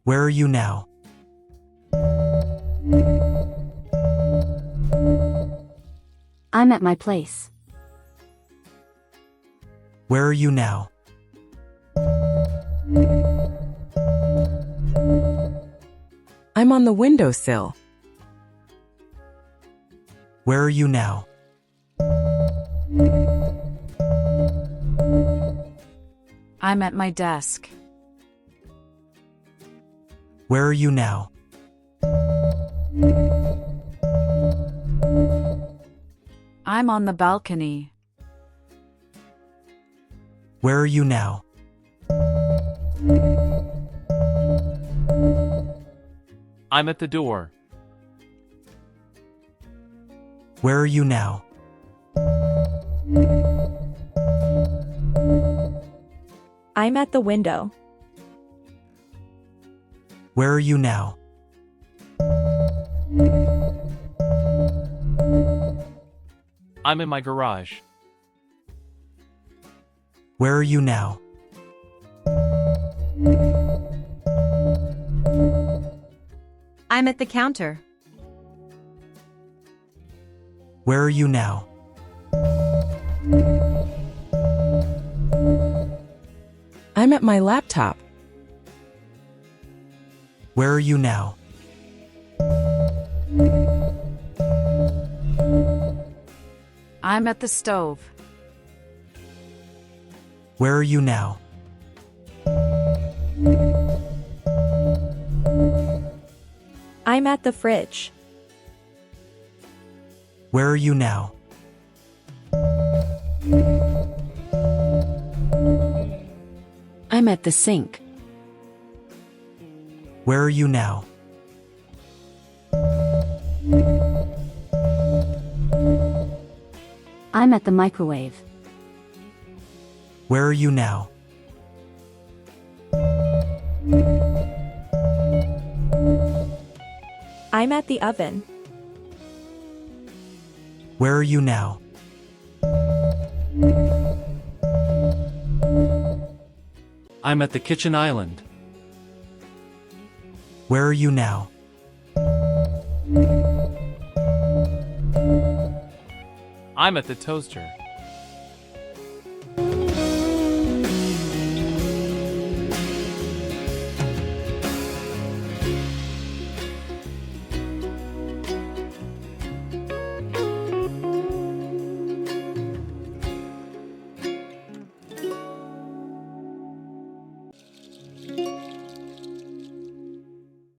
Where are you now? I'm at my place. Where are you now? I'm on the windowsill. Where are you now? I'm at my desk. Where are you now? I'm on the balcony. Where are you now? I'm at the door. Where are you now? I'm at the window. Where are you now? I'm in my garage. Where are you now? I'm at the counter. Where are you now? I'm at my laptop. Where are you now? I'm at the stove. Where are you now? I'm at the fridge. Where are you now? I'm at the sink. Where are you now? I'm at the microwave. Where are you now? I'm at the oven. Where are you now? I'm at the kitchen island. Where are you now? I'm at the toaster.